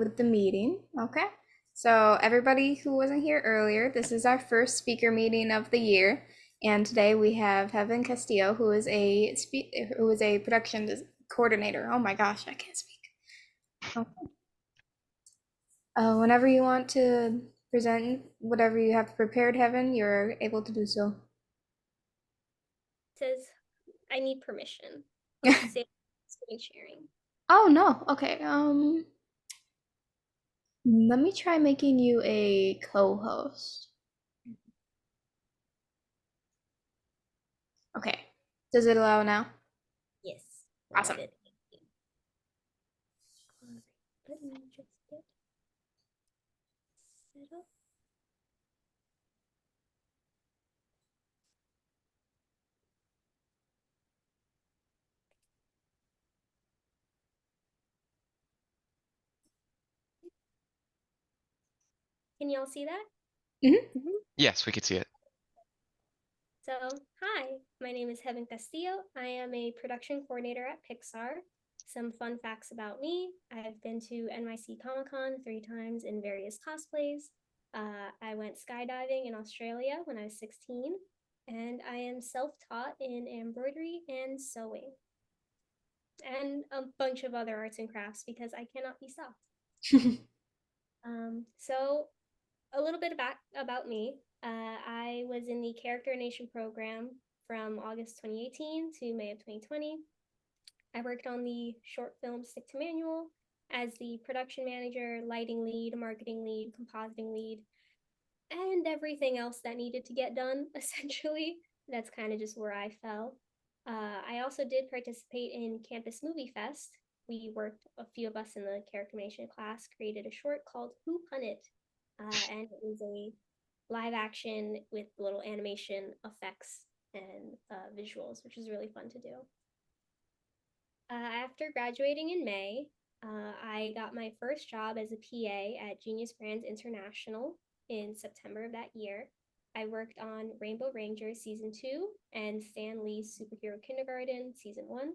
With the meeting. Okay. So everybody who wasn't here earlier, this is our first speaker meeting of the year, and today we have Heaven Castillo, who is a coordinator. Oh my gosh, I can't speak. Okay. Whenever you want to present whatever you have prepared, Heaven, you're able to do so. Says I need permission. I'll just say screen sharing. Oh no. Okay. Let me try making you a co-host. Okay. Does it allow now? Yes, Awesome. good. Thank you. All right, let me just get set up. Can y'all see that? Mm-hmm. Yes, we could see it. So, hi, my name is Heaven Castillo. I am a production coordinator at Pixar. Some fun facts about me: I've been to NYC Comic Con 3 times in various cosplays. I went skydiving in Australia when I was 16, and I am self taught in embroidery and sewing, and a bunch of other arts and crafts because I cannot be stopped. So a little bit about me. I was in the Character Nation program from August 2018 to May of 2020. I worked on the short film Stick to Manual as the production manager, lighting lead, marketing lead, compositing lead, and everything else that needed to get done, essentially. That's kind of just where I fell. I also did participate in Campus Movie Fest. We worked, a few of us in the character animation class created a short called Who Pun It? And it was a live action with little animation effects and visuals, which was really fun to do. After graduating in May, I got my first job as a PA at Genius Brands International in September of that year. I worked on Rainbow Rangers Season 2 and Stan Lee's Superhero Kindergarten Season 1.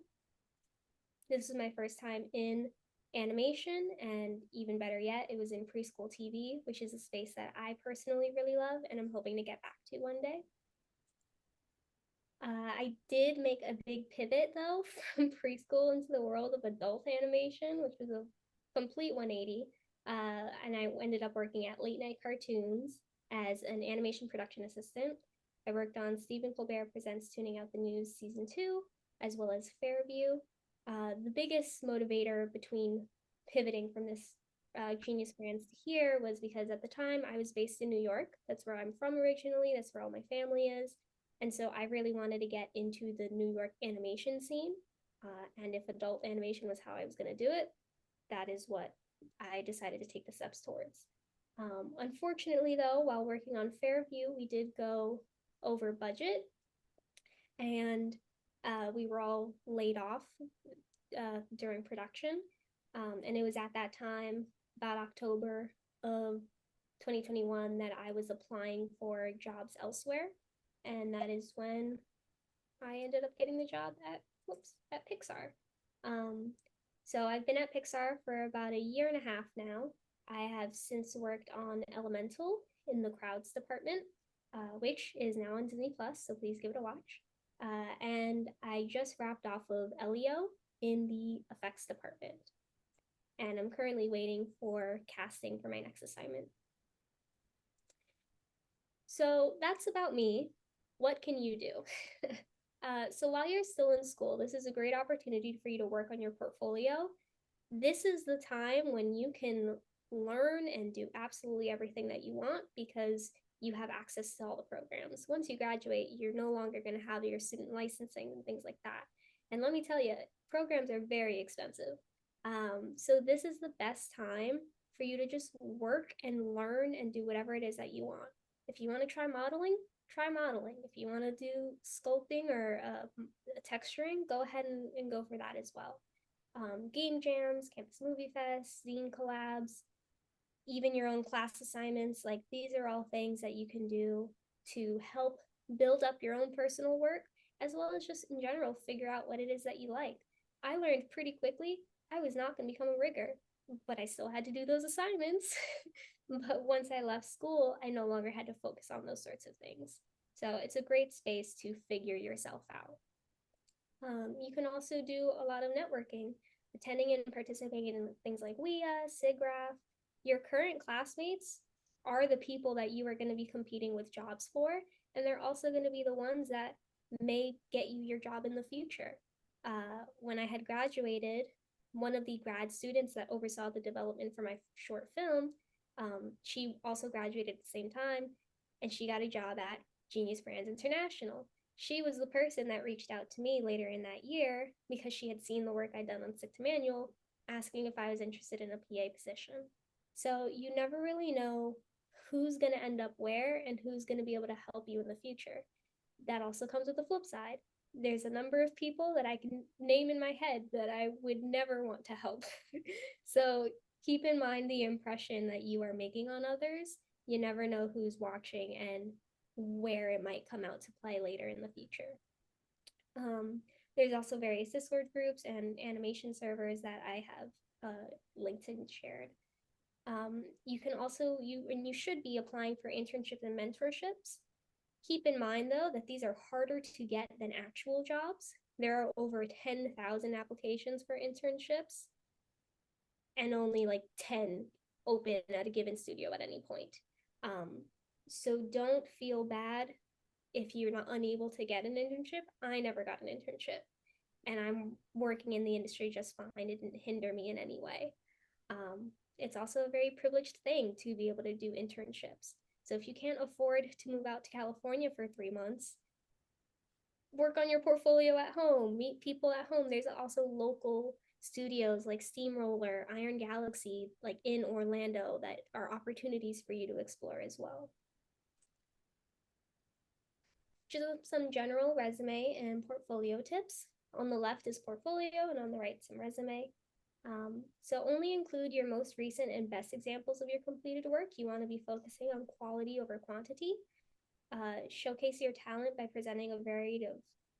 This was my first time in animation, and even better yet, it was in preschool TV, which is a space that I personally really love and I'm hoping to get back to one day. I did make a big pivot though from preschool into the world of adult animation, which was a complete 180. And I ended up working at Late Night Cartoons as an animation production assistant. I worked on Stephen Colbert Presents Tuning Out the News Season 2, as well as Fairview. The biggest motivator between pivoting from this Genius Brands to here was because at the time I was based in New York. That's where I'm from originally, that's where all my family is. And so I really wanted to get into the New York animation scene. And if adult animation was how I was going to do it, that is what I decided to take the steps towards. Unfortunately, though, while working on Fairview, we did go over budget and we were all laid off during production. And it was at that time, about October of 2021, that I was applying for jobs elsewhere. And that is when I ended up getting the job at Pixar. Um, so I've been at Pixar for about a year and a half now. I have since worked on Elemental in the crowds department, which is now on Disney Plus, so please give it a watch. And I just wrapped off of Elio in the effects department. And I'm currently waiting for casting for my next assignment. So that's about me. What can you do? So while you're still in school, this is a great opportunity for you to work on your portfolio. This is the time when you can learn and do absolutely everything that you want because you have access to all the programs. Once you graduate, you're no longer going to have your student licensing and things like that. And let me tell you, programs are very expensive. So this is the best time for you to just work and learn and do whatever it is that you want. If you want to try modeling, try modeling. If you want to do sculpting or texturing, go ahead and go for that as well. Game jams, campus movie fest, zine collabs, even your own class assignments. Like these are all things that you can do to help build up your own personal work, as well as just in general figure out what it is that you like. I learned pretty quickly I was not going to become a rigger. but I still had to do those assignments. But once I left school, I no longer had to focus on those sorts of things. So it's a great space to figure yourself out. You can also do a lot of networking, attending and participating in things like WIA, SIGGRAPH. Your current classmates are the people that you are going to be competing with jobs for, and they're also going to be the ones that may get you your job in the future. When I had graduated, one of the grad students that oversaw the development for my short film, she also graduated at the same time, and she got a job at Genius Brands International. She was the person that reached out to me later in that year because she had seen the work I'd done on Sick to Manual, asking if I was interested in a PA position. So you never really know who's going to end up where and who's going to be able to help you in the future. That also comes with the flip side. There's a number of people that I can name in my head that I would never want to help. So keep in mind the impression that you are making on others. You never know who's watching and where it might come out to play later in the future. There's also various Discord groups and animation servers that I have linked and shared. You can also, you should be applying for internships and mentorships. Keep in mind, though, that these are harder to get than actual jobs. There are over 10,000 applications for internships and only like 10 open at a given studio at any point. So don't feel bad if you're not unable to get an internship. I never got an internship, and I'm working in the industry just fine. It didn't hinder me in any way. It's also a very privileged thing to be able to do internships. So if you can't afford to move out to California for 3 months, work on your portfolio at home, meet people at home. There's also local studios like Steamroller, Iron Galaxy, like in Orlando, that are opportunities for you to explore as well. Just some general resume and portfolio tips. On the left is portfolio, and on the right, some resume. So only include your most recent and best examples of your completed work. You want to be focusing on quality over quantity. Showcase your talent by presenting a variety of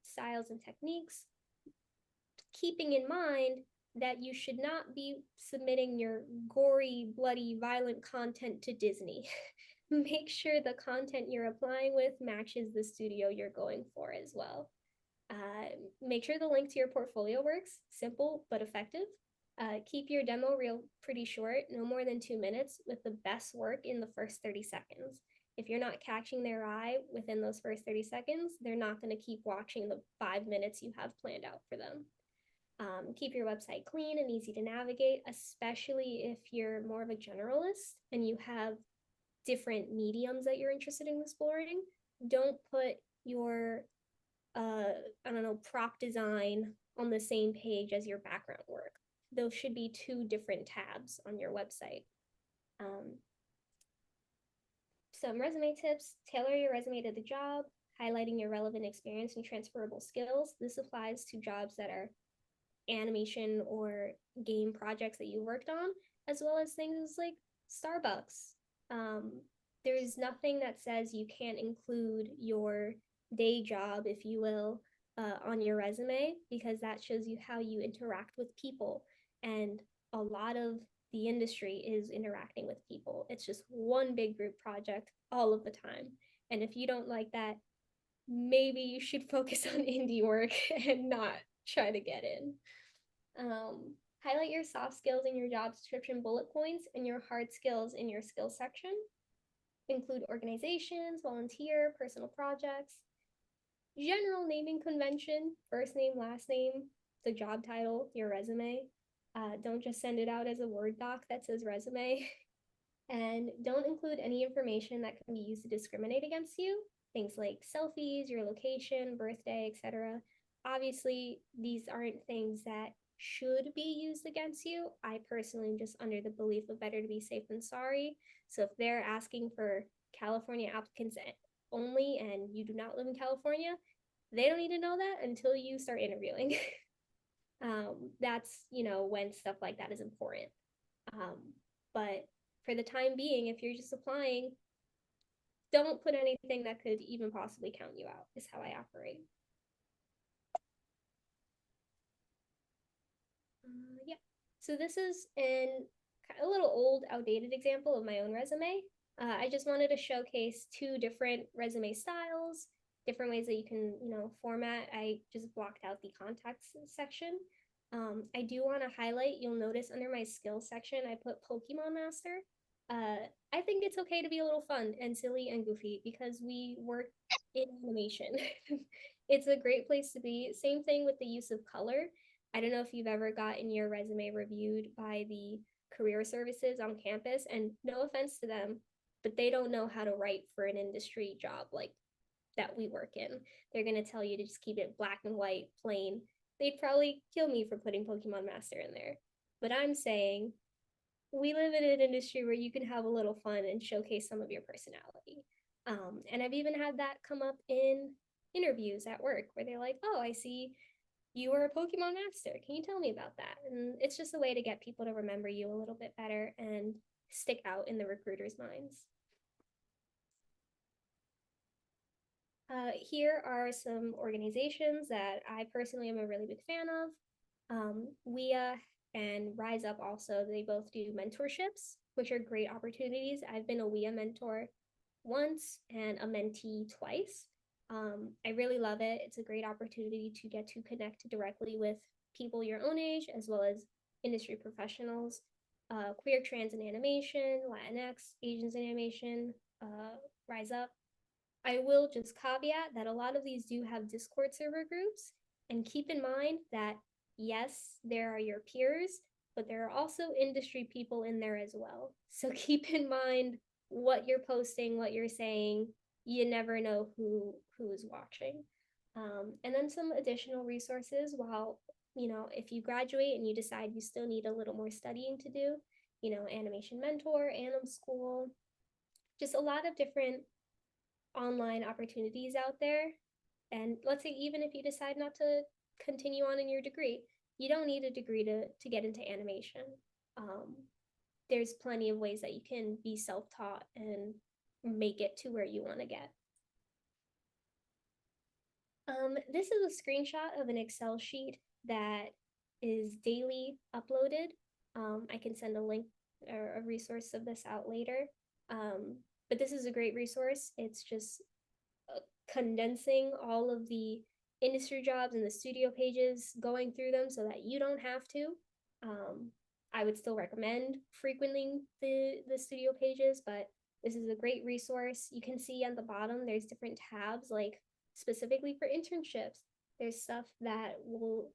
styles and techniques, keeping in mind that you should not be submitting your gory, bloody, violent content to Disney. Make sure the content you're applying with matches the studio you're going for as well. Make sure the link to your portfolio works, simple but effective. Keep your demo reel pretty short, no more than 2 minutes, with the best work in the first 30 seconds. If you're not catching their eye within those first 30 seconds, they're not going to keep watching the 5 minutes you have planned out for them. Keep your website clean and easy to navigate, especially if you're more of a generalist and you have different mediums that you're interested in exploring. Don't put your prop design on the same page as your background work. Those should be 2 different tabs on your website. Some resume tips: tailor your resume to the job, highlighting your relevant experience and transferable skills. This applies to jobs that are animation or game projects that you worked on, as well as things like Starbucks. There's nothing that says you can't include your day job, if you will, on your resume, because that shows you how you interact with people. And a lot of the industry is interacting with people. It's just one big group project all of the time. And if you don't like that, maybe you should focus on indie work and not try to get in. Highlight your soft skills in your job description bullet points and your hard skills in your skills section. Include organizations, volunteer, personal projects, general naming convention, first name, last name, the job title, your resume. Don't just send it out as a Word doc that says resume. And don't include any information that can be used to discriminate against you. Things like selfies, your location, birthday, etc. Obviously, these aren't things that should be used against you. I personally am just under the belief of better to be safe than sorry. So if they're asking for California applicants only and you do not live in California, they don't need to know that until you start interviewing. That's, when stuff like that is important. But for the time being, if you're just applying, don't put anything that could even possibly count you out, is how I operate. Yeah. So this is an a little old, outdated example of my own resume. I just wanted to showcase two different resume styles, different ways that you can, format. I just blocked out the contacts section. I do want to highlight, you'll notice under my skills section, I put Pokemon Master. I think it's okay to be a little fun and silly and goofy because we work in animation. It's a great place to be. Same thing with the use of color. I don't know if you've ever gotten your resume reviewed by the career services on campus, and no offense to them, but they don't know how to write for an industry job like that we work in. They're going to tell you to just keep it black and white, plain. They'd probably kill me for putting Pokemon Master in there. But I'm saying we live in an industry where you can have a little fun and showcase some of your personality. And I've even had that come up in interviews at work where they're like, oh, I see you were a Pokemon Master. Can you tell me about that? And it's just a way to get people to remember you a little bit better and stick out in the recruiters' minds. Here are some organizations that I personally am a really big fan of. WIA and Rise Up also, they both do mentorships, which are great opportunities. I've been a WIA mentor once and a mentee twice. I really love it. It's a great opportunity to get to connect directly with people your own age, as well as industry professionals, queer, trans, and animation, Latinx, Asians in animation, Rise Up. I will just caveat that a lot of these do have Discord server groups, and keep in mind that yes, there are your peers, but there are also industry people in there as well. So keep in mind what you're posting, what you're saying. You never know who is watching. And then some additional resources while, if you graduate and you decide you still need a little more studying to do, Animation Mentor, Anim School, just a lot of different online opportunities out there. And let's say even if you decide not to continue on in your degree, you don't need a degree to get into animation. Um, there's plenty of ways that you can be self-taught and make it to where you want to get. This is a screenshot of an Excel sheet that is daily uploaded. I can send a link or a resource of this out later. But this is a great resource. It's just condensing all of the industry jobs and the studio pages, going through them so that you don't have to. I would still recommend frequenting the studio pages, but this is a great resource. You can see on the bottom, there's different tabs, like specifically for internships. There's stuff that will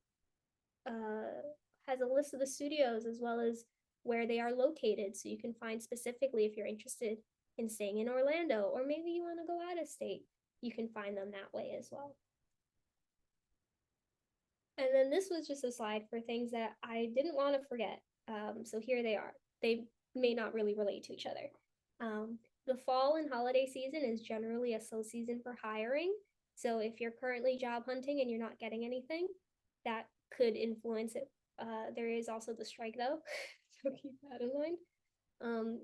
has a list of the studios as well as where they are located, so you can find specifically if you're interested in staying in Orlando, or maybe you want to go out of state, you can find them that way as well. And then this was just a slide for things that I didn't want to forget. So here they are. They may not really relate to each other. The fall and holiday season is generally a slow season for hiring. So if you're currently job hunting and you're not getting anything, that could influence it. There is also the strike though, so keep that in mind.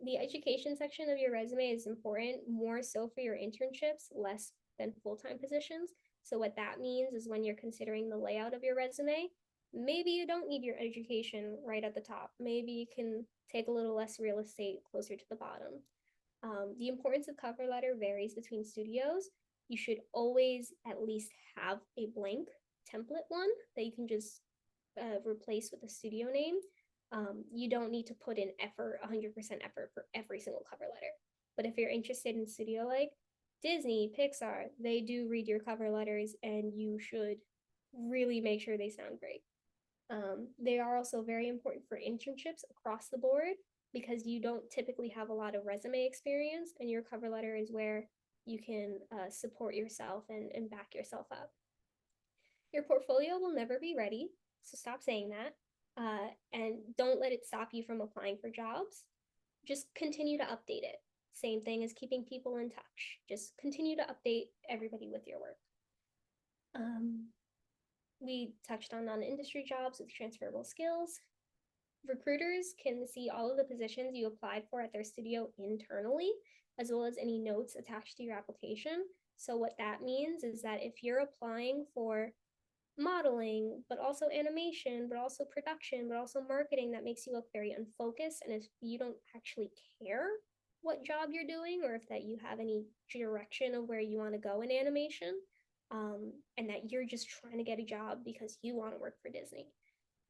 The education section of your resume is important, more so for your internships, less than full-time positions. So what that means is when you're considering the layout of your resume, maybe you don't need your education right at the top. Maybe you can take a little less real estate closer to the bottom. The importance of cover letter varies between studios. You should always at least have a blank template one that you can just replace with a studio name. You don't need to put in effort, 100% effort for every single cover letter. But if you're interested in studio like Disney, Pixar, they do read your cover letters and you should really make sure they sound great. They are also very important for internships across the board because you don't typically have a lot of resume experience, and your cover letter is where you can support yourself and back yourself up. Your portfolio will never be ready, so stop saying that. And don't let it stop you from applying for jobs. Just continue to update it. Same thing as keeping people in touch. Just continue to update everybody with your work. We touched on non-industry jobs with transferable skills. Recruiters can see all of the positions you applied for at their studio internally, as well as any notes attached to your application. So what that means is that if you're applying for modeling, but also animation, but also production, but also marketing that makes you look very unfocused. And if you don't actually care what job you're doing or if that you have any direction of where you want to go in animation, and that you're just trying to get a job because you want to work for Disney.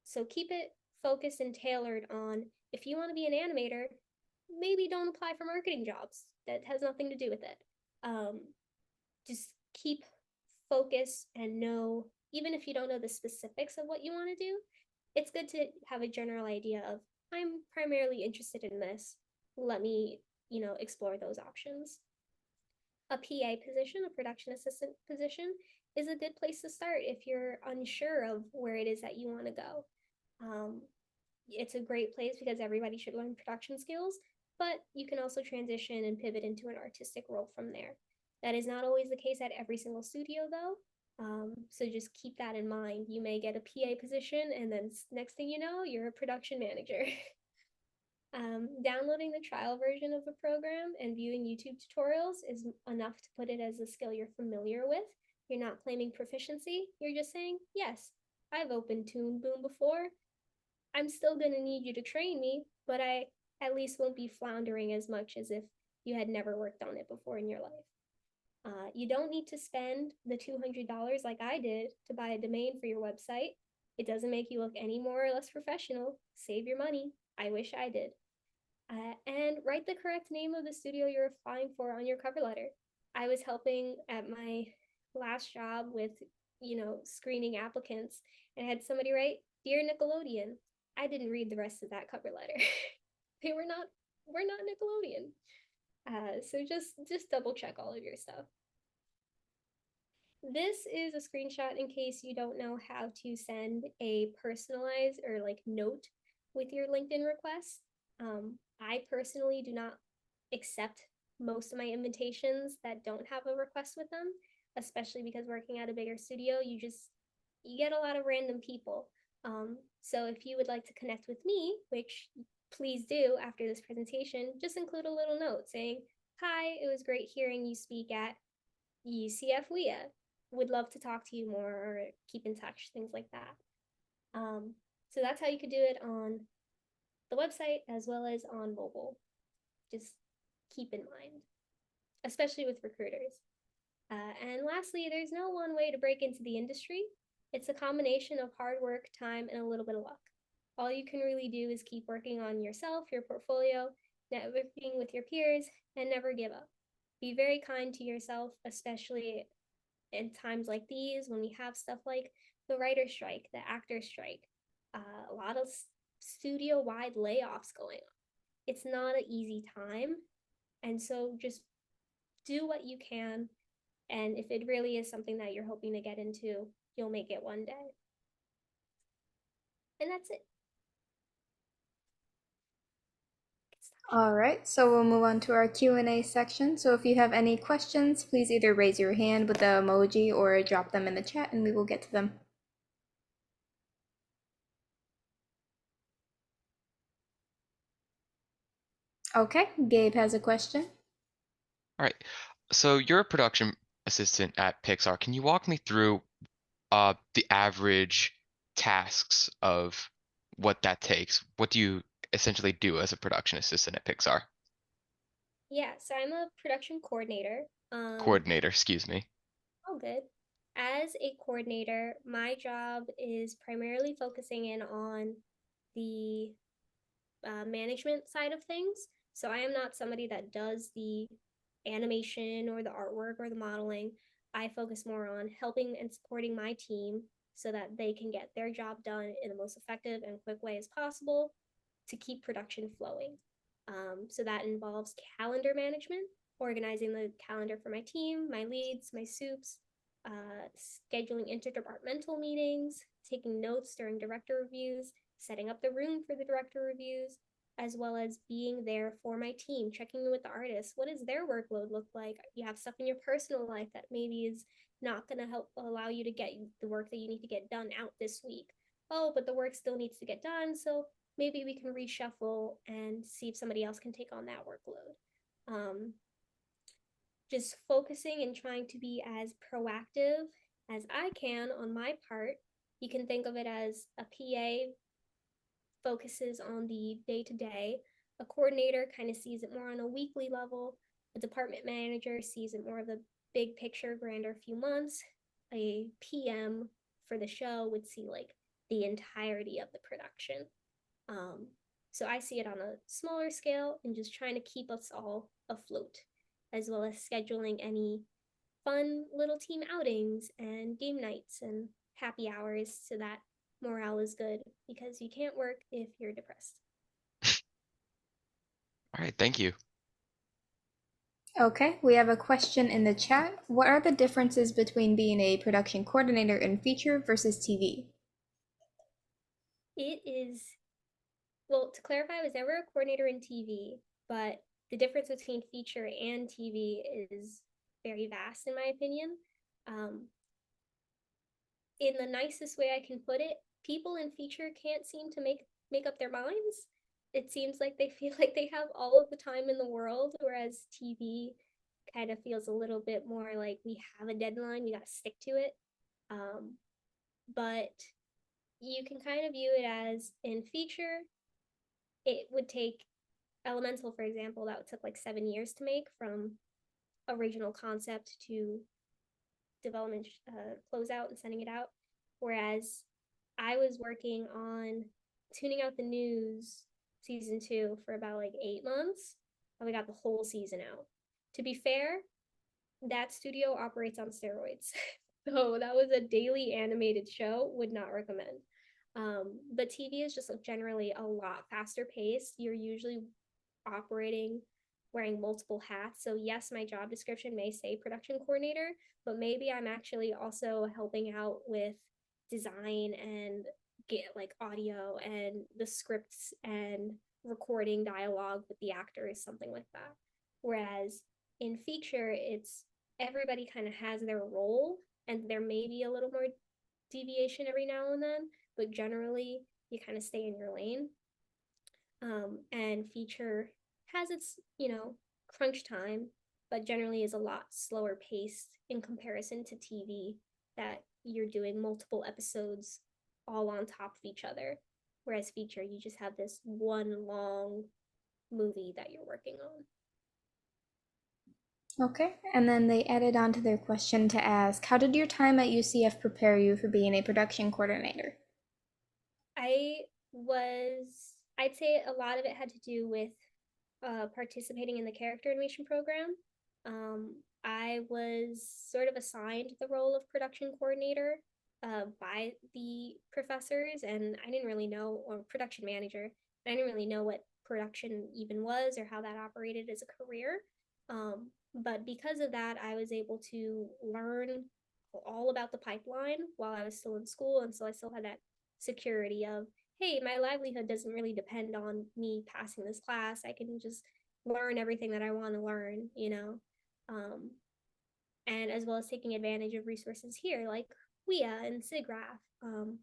So keep it focused and tailored on if you want to be an animator, maybe don't apply for marketing jobs. That has nothing to do with it. Um, just keep focus and know, even if you don't know the specifics of what you want to do, it's good to have a general idea of, I'm primarily interested in this. Let me, explore those options. A PA position, a production assistant position, is a good place to start if you're unsure of where it is that you want to go. Um, it's a great place because everybody should learn production skills, but you can also transition and pivot into an artistic role from there. That is not always the case at every single studio, though. So just keep that in mind. You may get a PA position, and then next thing you know, you're a production manager. Downloading the trial version of a program and viewing YouTube tutorials is enough to put it as a skill you're familiar with. You're not claiming proficiency, you're just saying, yes, I've opened Toon Boom before. I'm still going to need you to train me, but I at least won't be floundering as much as if you had never worked on it before in your life. You don't need to spend the $200 like I did to buy a domain for your website. It doesn't make you look any more or less professional. Save your money. I wish I did. And write the correct name of the studio you're applying for on your cover letter. I was helping at my last job with, screening applicants, and I had somebody write, "Dear Nickelodeon." I didn't read the rest of that cover letter. They we're not Nickelodeon. So just double check all of your stuff. This is a screenshot in case you don't know how to send a personalized or like note with your LinkedIn request. I personally do not accept most of my invitations that don't have a request with them, especially because working at a bigger studio, you get a lot of random people. So if you would like to connect with me, which please do after this presentation, just include a little note saying, "Hi, it was great hearing you speak at UCF WIA. Would love to talk to you more or keep in touch," things like that. So that's how you could do it on the website as well as on mobile. Just keep in mind, especially with recruiters. And lastly, there's no one way to break into the industry. It's a combination of hard work, time, and a little bit of luck. All you can really do is keep working on yourself, your portfolio, networking with your peers, and never give up. Be very kind to yourself, especially in times like these when we have stuff like the writer strike, the actor strike, a lot of studio wide layoffs going on. It's not an easy time. And so just do what you can. And if it really is something that you're hoping to get into, you'll make it one day. And that's it. All right, so we'll move on to our Q&A section. So if you have any questions, please either raise your hand with the emoji or drop them in the chat and we will get to them. Okay, Gabe has a question. All right. So you're a production assistant at Pixar. Can you walk me through the average tasks of what that takes? What do you essentially do as a production assistant at Pixar? Yeah, so I'm a production coordinator. Coordinator, excuse me. All good. As a coordinator, my job is primarily focusing in on the management side of things. So I am not somebody that does the animation or the artwork or the modeling. I focus more on helping and supporting my team so that they can get their job done in the most effective and quick way as possible to keep production flowing. So that involves calendar management, organizing the calendar for my team, my leads, my soups, scheduling interdepartmental meetings, taking notes during director reviews, setting up the room for the director reviews, as well as being there for my team, checking in with the artists. What does their workload look like? You have stuff in your personal life that maybe is not going to help allow you to get the work that you need to get done out this week. Oh, but the work still needs to get done. So maybe we can reshuffle and see if somebody else can take on that workload. Just focusing and trying to be as proactive as I can on my part You can think of it as a PA focuses on the day to day, a coordinator kind of sees it more on a weekly level, a department manager sees it more of the big picture, grander few months, a PM for the show would see like the entirety of the production. Um, so I see it on a smaller scale and just trying to keep us all afloat, as well as scheduling any fun little team outings and game nights and happy hours so that morale is good because you can't work if you're depressed. All right, thank you. Okay, we have a question in the chat. What are the differences between being a production coordinator in feature versus TV? It is, well, to clarify, I was never a coordinator in TV, but the difference between feature and TV is very vast, in my opinion. Um, in the nicest way I can put it, people in feature can't seem to make up their minds. It seems like they feel like they have all of the time in the world, whereas TV kind of feels a little bit more like we have a deadline, we got to stick to it. Um, but you can kind of view it as in feature, it would take Elemental, for example, that took like 7 years to make from original concept to development closeout and sending it out. Whereas I was working on tuning out the news season 2 for about like 8 months, and we got the whole season out. To be fair, that studio operates on steroids. So that was a daily animated show, would not recommend. But TV is just generally a lot faster paced. You're usually operating wearing multiple hats. So yes, my job description may say production coordinator, but maybe I'm actually also helping out with design and get like audio and the scripts and recording dialogue with the actors, something like that. Whereas in feature, it's everybody kind of has their role and there may be a little more deviation every now and then, but generally you kind of stay in your lane. And feature has its, crunch time, but generally is a lot slower paced in comparison to TV that you're doing multiple episodes all on top of each other. Whereas feature, you just have this one long movie that you're working on. Okay, and then they added on to their question to ask, how did your time at UCF prepare you for being a production coordinator? I'd say a lot of it had to do with participating in the character animation program. I was sort of assigned the role of production coordinator by the professors, and I didn't really know, or production manager, I didn't really know what production even was or how that operated as a career. But because of that, I was able to learn all about the pipeline while I was still in school, and so I still had that security of, hey, my livelihood doesn't really depend on me passing this class. I can just learn everything that I want to learn. Um, and as well as taking advantage of resources here like WIA and SIGGRAPH.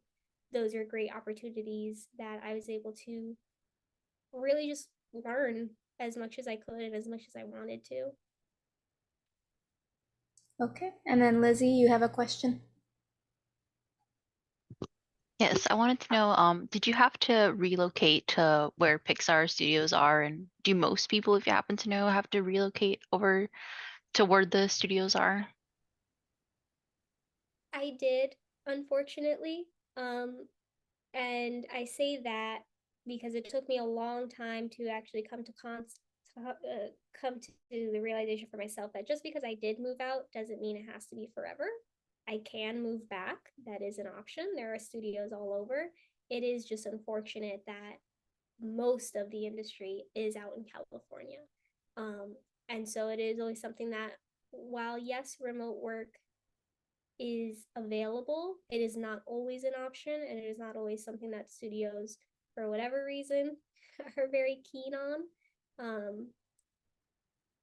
Those are great opportunities that I was able to really just learn as much as I could and as much as I wanted to. Okay, and then Lizzie, you have a question? Yes, I wanted to know, did you have to relocate to where Pixar studios are? And do most people, if you happen to know, have to relocate over to where the studios are? I did, unfortunately. And I say that because it took me a long time to actually come to the realization for myself that just because I did move out doesn't mean it has to be forever. I can move back. That is an option. There are studios all over. It is just unfortunate that most of the industry is out in California. Um, and so it is always something that, while yes, remote work is available, it is not always an option, and it is not always something that studios, for whatever reason, are very keen on.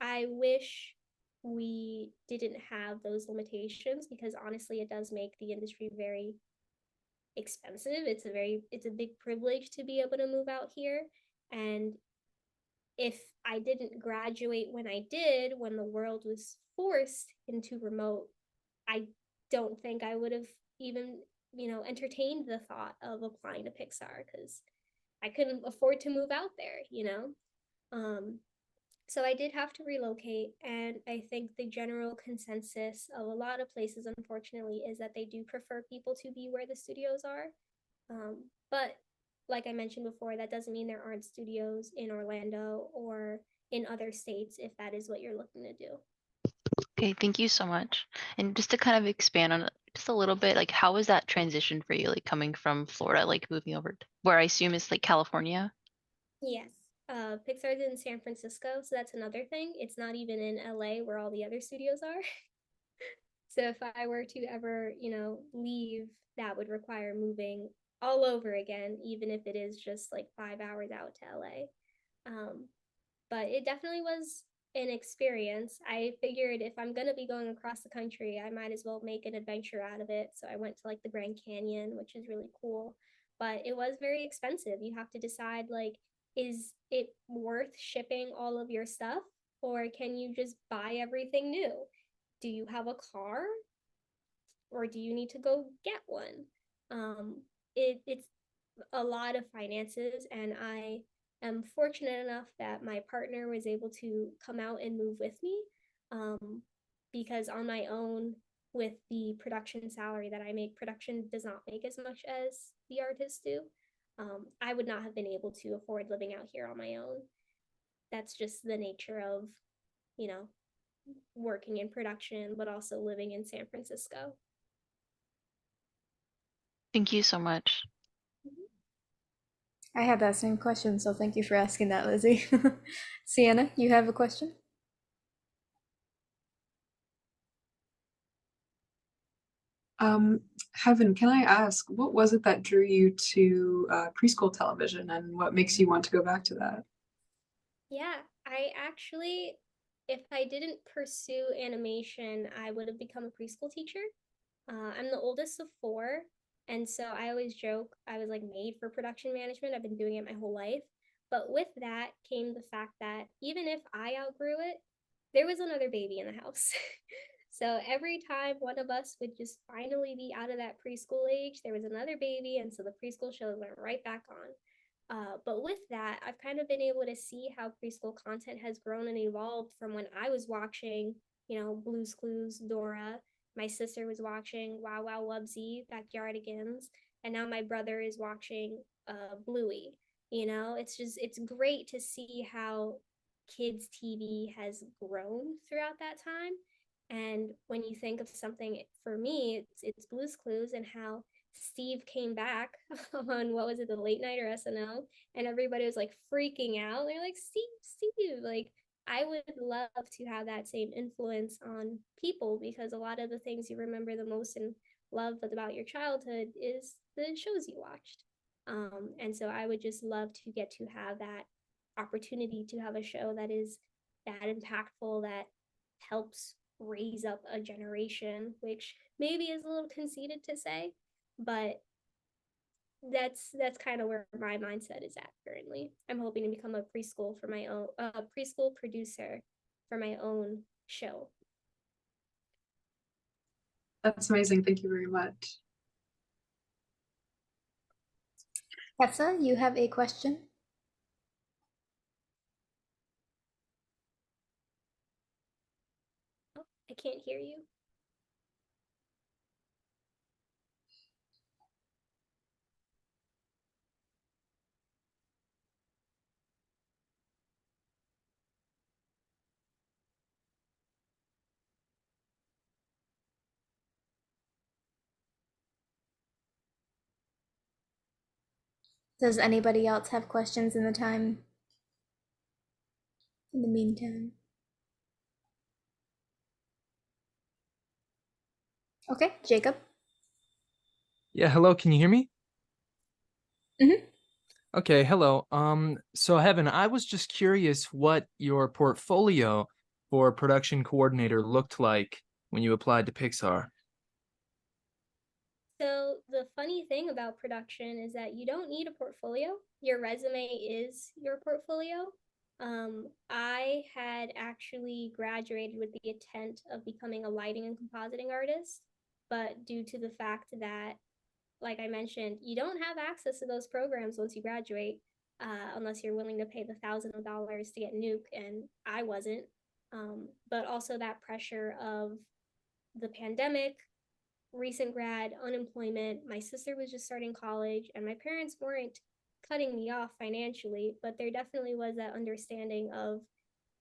I wish we didn't have those limitations because honestly, it does make the industry very expensive. It's a big privilege to be able to move out here. And if I didn't graduate when I did, when the world was forced into remote, I don't think I would have even entertained the thought of applying to Pixar because I couldn't afford to move out there. So I did have to relocate, and I think the general consensus of a lot of places, unfortunately, is that they do prefer people to be where the studios are. But like I mentioned before, that doesn't mean there aren't studios in Orlando or in other states if that is what you're looking to do. Okay, thank you so much. And just to kind of expand on it just a little bit, like how was that transition for you, like coming from Florida, like moving over to where I assume is like California? Yes. Pixar's in San Francisco, so that's another thing. It's not even in LA where all the other studios are. So if I were to ever, leave, that would require moving all over again, even if it is just like 5 hours out to LA. But it definitely was an experience. I figured if I'm gonna be going across the country, I might as well make an adventure out of it. So I went to like the Grand Canyon, which is really cool, but it was very expensive. You have to decide like, is it worth shipping all of your stuff, or can you just buy everything new? Do you have a car, or do you need to go get one? It's a lot of finances, and I am fortunate enough that my partner was able to come out and move with me, because on my own, with the production salary that I make, production does not make as much as the artists do. I would not have been able to afford living out here on my own. That's just the nature of, you know, working in production, but also living in San Francisco. Thank you so much. I had that same question, so thank you for asking that, Lizzie. Sienna, you have a question? Heaven, can I ask, what was it that drew you to preschool television and what makes you want to go back to that? Yeah, I actually, if I didn't pursue animation, I would have become a preschool teacher. I'm the oldest of four, and so I always joke I was like made for production management. I've been doing it my whole life. But with that came the fact that even if I outgrew it, there was another baby in the house. So every time one of us would just finally be out of that preschool age, there was another baby, and so the preschool shows went right back on. But with that, I've kind of been able to see how preschool content has grown and evolved from when I was watching, Blue's Clues, Dora. My sister was watching Wow Wow Wubsy, Backyardigans, and now my brother is watching Bluey. It's great to see how kids' TV has grown throughout that time. And when you think of something, for me, it's Blue's Clues, and how Steve came back on, what was it, the late night or SNL, and everybody was like freaking out. They're like, Steve, like, I would love to have that same influence on people, because a lot of the things you remember the most and love about your childhood is the shows you watched. And so I would just love to get to have that opportunity to have a show that is that impactful, that helps raise up a generation, which maybe is a little conceited to say, but that's kind of where my mindset is at currently. I'm hoping to become a preschool producer for my own show. That's amazing. Thank you very much. Tessa, you have a question? Oh, I can't hear you. Does anybody else have questions in the meantime? Okay, Jacob. Yeah, hello, can you hear me? Mhm. Okay, hello. So Heaven, I was just curious what your portfolio for production coordinator looked like when you applied to Pixar. So the funny thing about production is that you don't need a portfolio. Your resume is your portfolio. I had actually graduated with the intent of becoming a lighting and compositing artist, but due to the fact that like I mentioned, you don't have access to those programs once you graduate, unless you're willing to pay the thousands of dollars to get nuke, and I wasn't. But also that pressure of the pandemic, recent grad, unemployment. My sister was just starting college, and my parents weren't cutting me off financially, but there definitely was that understanding of,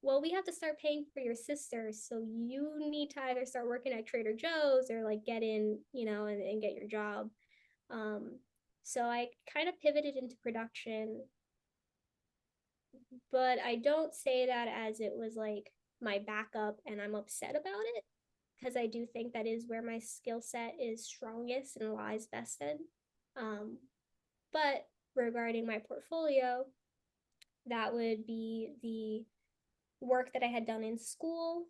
well, we have to start paying for your sister, so you need to either start working at Trader Joe's or like get in, and get your job. So I kind of pivoted into production, but I don't say that as it was like my backup and I'm upset about it, because I do think that is where my skill set is strongest and lies best in. But regarding my portfolio, that would be the work that I had done in school,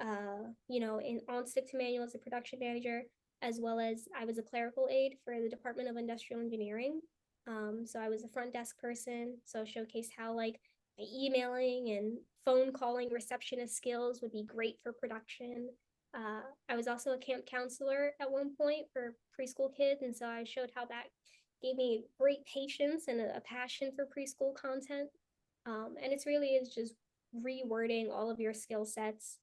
in on-stick to manual as a production manager, as well as I was a clerical aide for the Department of Industrial Engineering. So I was a front desk person, so showcase how like my emailing and phone calling receptionist skills would be great for production. I was also a camp counselor at one point for preschool kids, and so I showed how that gave me great patience and a passion for preschool content. And it's really is just rewording all of your skill sets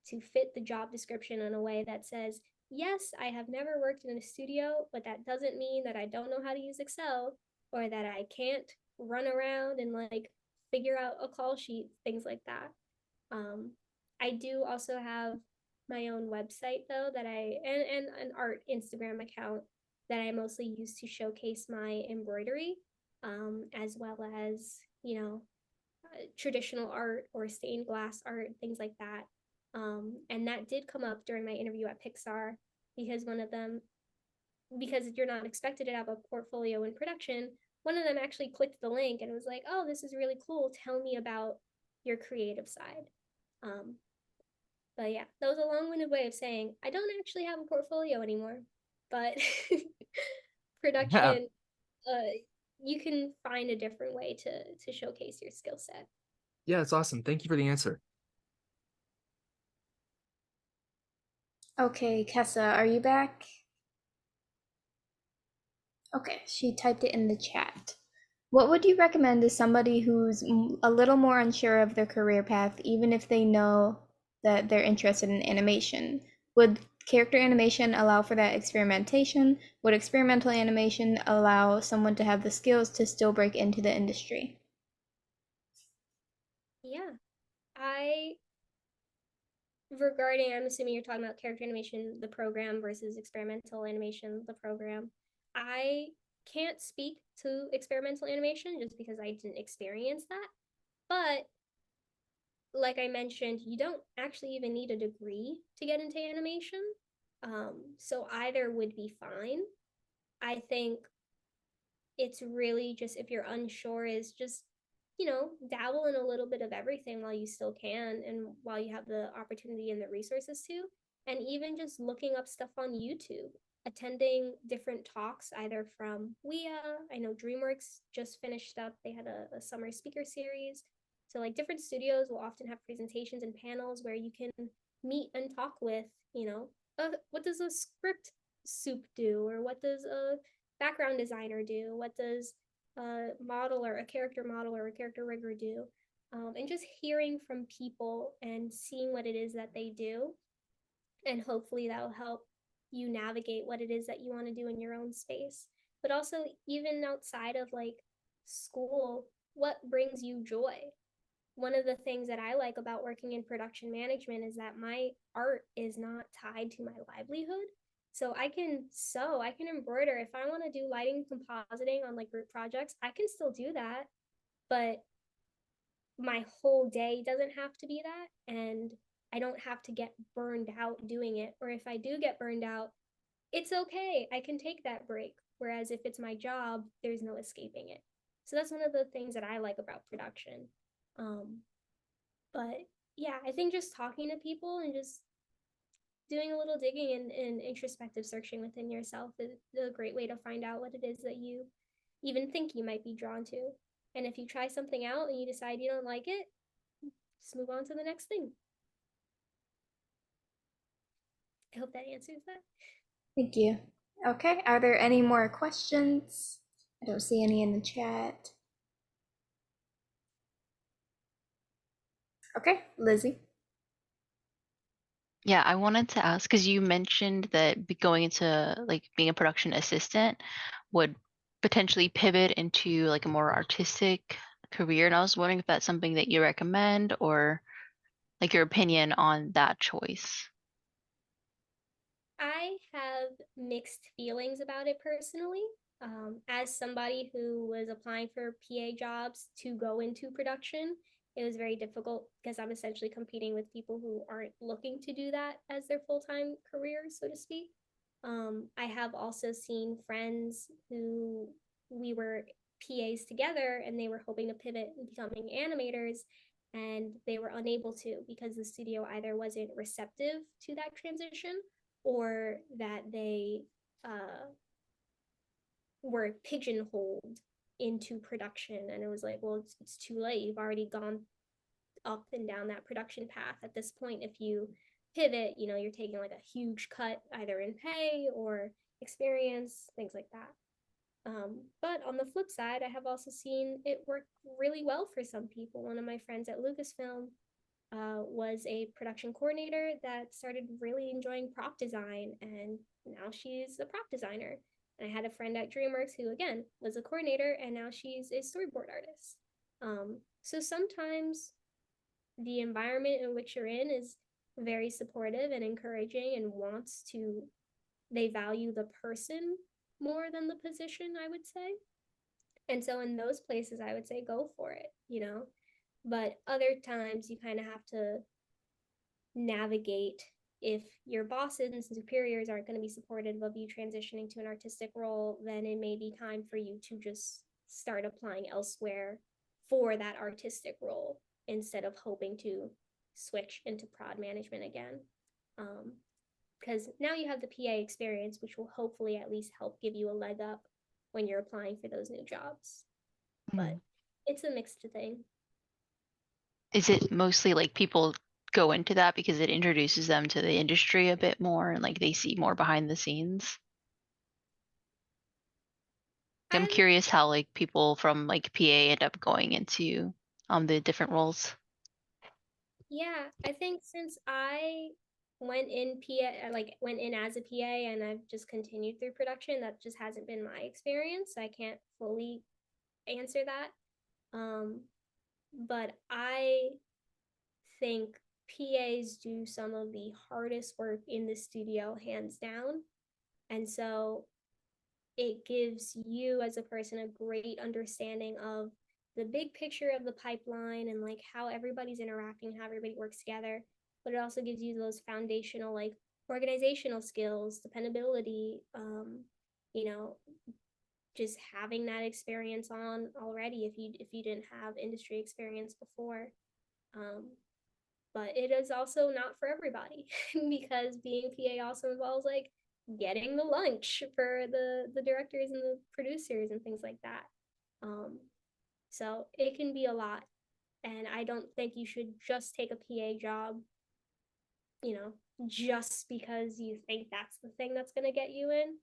to fit the job description in a way that says, yes, I have never worked in a studio, but that doesn't mean that I don't know how to use Excel or that I can't run around and like figure out a call sheet, things like that. I do also have my own website though that and an art Instagram account that I mostly use to showcase my embroidery, as well as, traditional art or stained glass art, things like that. And that did come up during my interview at Pixar, because because you're not expected to have a portfolio in production, one of them actually clicked the link and was like, oh, this is really cool. Tell me about your creative side. But yeah, that was a long-winded way of saying I don't actually have a portfolio anymore, but production, you can find a different way to showcase your skill set. Yeah, it's awesome. Thank you for the answer. Okay, Kessa, are you back? Okay, she typed it in the chat. What would you recommend to somebody who's a little more unsure of their career path, even if they know that they're interested in animation? Would character animation allow for that experimentation? Would experimental animation allow someone to have the skills to still break into the industry? Yeah, I'm assuming you're talking about character animation, the program, versus experimental animation, the program. I can't speak to experimental animation just because I didn't experience that. But like I mentioned, you don't actually even need a degree to get into animation. So either would be fine. I think it's really just, if you're unsure, is just, dabble in a little bit of everything while you still can and while you have the opportunity and the resources to. And even just looking up stuff on YouTube, attending different talks, either from WIA. I know DreamWorks just finished up, they had a summer speaker series. So like different studios will often have presentations and panels where you can meet and talk with, what does a script soup do, or what does a background designer do, what does a model or a character model or a character rigger do, and just hearing from people and seeing what it is that they do, and hopefully that'll help you navigate what it is that you want to do in your own space. But also, even outside of like school, what brings you joy? One of the things that I like about working in production management is that my art is not tied to my livelihood. So I can sew, I can embroider. If I want to do lighting compositing on like group projects, I can still do that. But my whole day doesn't have to be that. And I don't have to get burned out doing it. Or if I do get burned out, it's okay. I can take that break. Whereas if it's my job, there's no escaping it. So that's one of the things that I like about production. But yeah, I think just talking to people and just doing a little digging and introspective searching within yourself is a great way to find out what it is that you even think you might be drawn to. And if you try something out and you decide you don't like it, just move on to the next thing. I hope that answers that. Thank you. Okay, are there any more questions? I don't see any in the chat. Okay, Lizzie. Yeah, I wanted to ask because you mentioned that going into like being a production assistant would potentially pivot into like a more artistic career, and I was wondering if that's something that you recommend or like your opinion on that choice. I have mixed feelings about it personally. As somebody who was applying for PA jobs to go into production, it was very difficult because I'm essentially competing with people who aren't looking to do that as their full-time career, so to speak. I have also seen friends who we were PAs together and they were hoping to pivot and becoming animators, and they were unable to because the studio either wasn't receptive to that transition or that they were pigeonholed into production. And it was like, well, it's too late. You've already gone up and down that production path. At this point, if you pivot, you're taking like a huge cut either in pay or experience, things like that. But on the flip side, I have also seen it work really well for some people. One of my friends at Lucasfilm was a production coordinator that started really enjoying prop design, and now she's a prop designer. And I had a friend at DreamWorks who, again, was a coordinator, and now she's a storyboard artist. So sometimes the environment in which you're in is very supportive and encouraging and they value the person more than the position, I would say. And so in those places, I would say go for it. But other times you kind of have to navigate if your bosses and superiors aren't going to be supportive of you transitioning to an artistic role, then it may be time for you to just start applying elsewhere for that artistic role instead of hoping to switch into prod management again. Because now you have the PA experience, which will hopefully at least help give you a leg up when you're applying for those new jobs. But it's a mixed thing. Is it mostly like people go into that because it introduces them to the industry a bit more and like they see more behind the scenes? I'm curious how like people from like PA end up going into the different roles. Yeah, I think since I went in went in as a PA and I've just continued through production, that just hasn't been my experience. I can't fully answer that. But I think PAs do some of the hardest work in the studio, hands down. And so it gives you as a person a great understanding of the big picture of the pipeline and like how everybody's interacting, how everybody works together. But it also gives you those foundational like organizational skills, dependability, you know, just having that experience on already if you didn't have industry experience before. But it is also not for everybody because being PA also involves like getting the lunch for the directors and the producers and things like that. So it can be a lot, and I don't think you should just take a PA job, just because you think that's the thing that's going to get you in.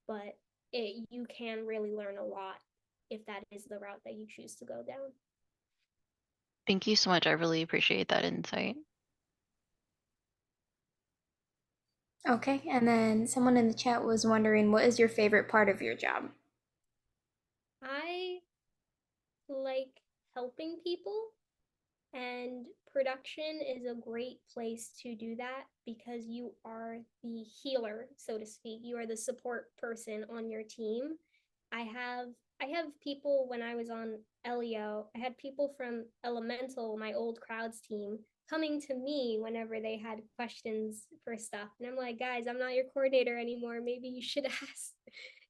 But you can really learn a lot if that is the route that you choose to go down. Thank you so much. I really appreciate that insight. Okay, and then someone in the chat was wondering, what is your favorite part of your job? I like helping people, and production is a great place to do that because you are the healer, so to speak. You are the support person on your team. I have I have people when I was on Elio, I had people from Elemental, my old crowds team, coming to me whenever they had questions for stuff. And I'm like, guys, I'm not your coordinator anymore. Maybe you should ask,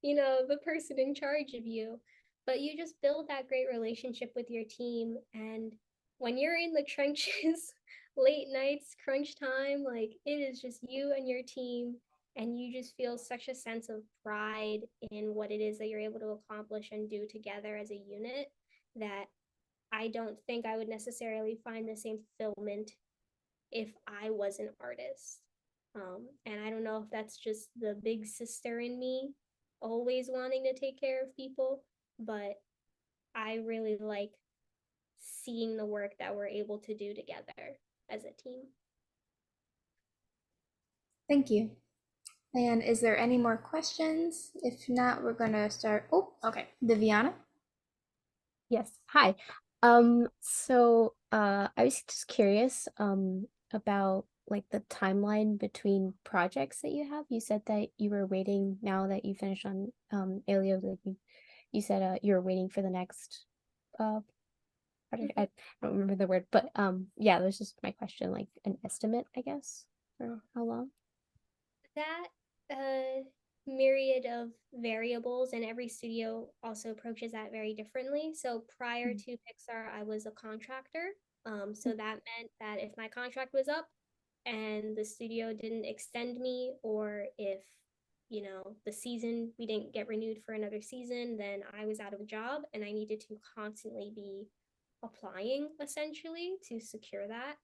the person in charge of you. But you just build that great relationship with your team. And when you're in the trenches, late nights, crunch time, like it is just you and your team, and you just feel such a sense of pride in what it is that you're able to accomplish and do together as a unit that I don't think I would necessarily find the same fulfillment if I was an artist. And I don't know if that's just the big sister in me always wanting to take care of people, but I really like seeing the work that we're able to do together as a team. Thank you. And is there any more questions? If not, we're gonna start. Oh, okay. Viviana? Yes. Hi. I was just curious about like the timeline between projects that you have. You said that you were waiting now that you finished on Alio, like you said you were waiting for the next project. I don't remember the word, but yeah, that was just my question, like an estimate, I guess, for how long? That myriad of variables, and every studio also approaches that very differently. So prior to Pixar, I was a contractor. So that meant that if my contract was up and the studio didn't extend me, or if the season, we didn't get renewed for another season, then I was out of a job and I needed to constantly be applying essentially to secure that.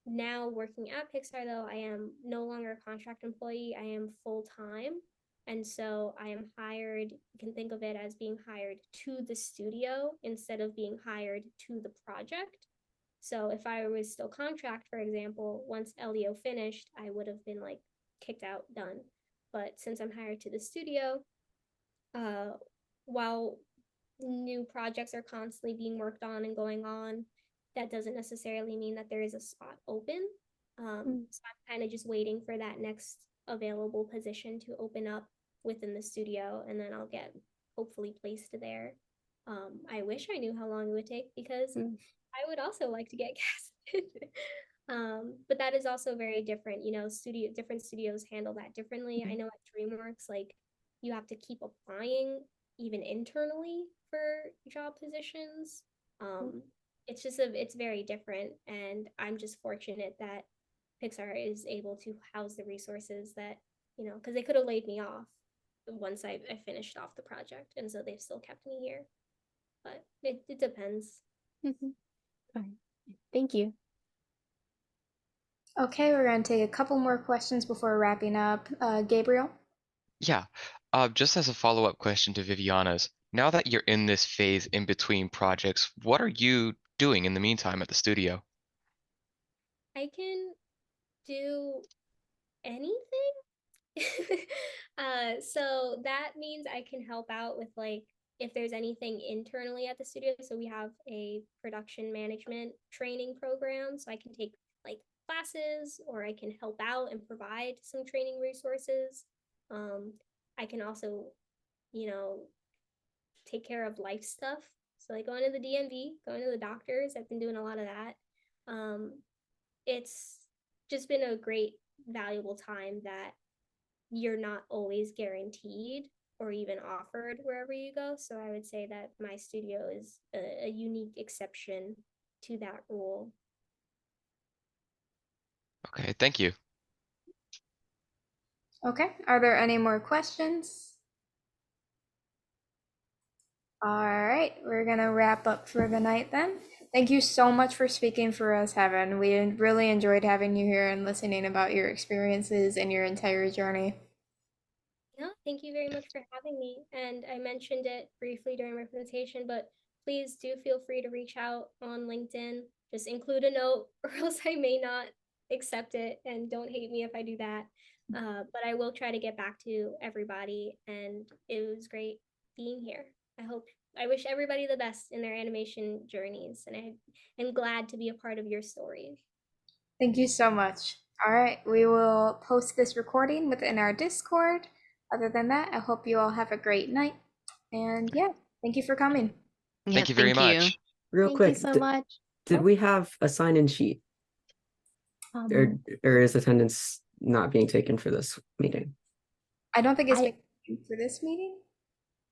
Now working at Pixar, though, I am no longer a contract employee. I am full time. And so I am hired, you can think of it as being hired to the studio instead of being hired to the project. So if I was still contract, for example, once Elio finished, I would have been like kicked out, done. But since I'm hired to the studio, while new projects are constantly being worked on and going on, that doesn't necessarily mean that there is a spot open. So I'm kind of just waiting for that next available position to open up within the studio, and then I'll get hopefully placed there. I wish I knew how long it would take, because I would also like to get casted. But that is also very different. Different studios handle that differently. I know at DreamWorks, like, you have to keep applying even internally for job positions. It's very different, and I'm just fortunate that Pixar is able to house the resources that, because they could have laid me off once I finished off the project, and so they've still kept me here. But it depends. Fine. Thank you. Okay, we're gonna take a couple more questions before wrapping up. Gabriel? Yeah, just as a follow-up question to Viviana's, now that you're in this phase in between projects, what are you doing in the meantime at the studio? I can do anything. So that means I can help out with, like, if there's anything internally at the studio. So we have a production management training program, so I can take like classes, or I can help out and provide some training resources. I can also, take care of life stuff. So like going to the DMV, going to the doctors, I've been doing a lot of that. It's just been a great, valuable time that you're not always guaranteed or even offered wherever you go. So I would say that my studio is a unique exception to that rule. Okay, thank you. Okay, are there any more questions? All right, we're gonna wrap up for the night then. Thank you so much for speaking for us, Heaven. We really enjoyed having you here and listening about your experiences and your entire journey. No, thank you very much for having me. And I mentioned it briefly during my presentation, but please do feel free to reach out on LinkedIn. Just include a note, or else I may not accept it, and don't hate me if I do that. But I will try to get back to everybody, and it was great being here. I wish everybody the best in their animation journeys, and I am glad to be a part of your story. Thank you so much. All right, we will post this recording within our Discord. Other than that, I hope you all have a great night. And yeah, thank you for coming. Yeah, Thank you very much. Real Thank quick, you so much. did we have a sign-in sheet, or is attendance not being taken for this meeting? I don't think it's I- been for this meeting.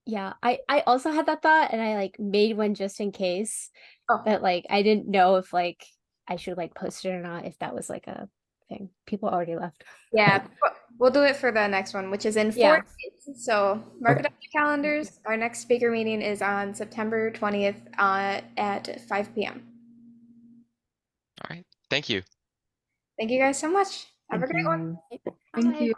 Yeah, I also had that thought, and I like made one just in case. Oh, But like I didn't know if like I should like post it or not, if that was like a thing. People already left. yeah, but we'll do it for the next one, which is in 4 Yeah. days. So mark it Okay. up in your calendars. Our next speaker meeting is on September 20th at 5 p.m. All right, thank you. Thank you guys so much. Have a great one. Thank Bye. you.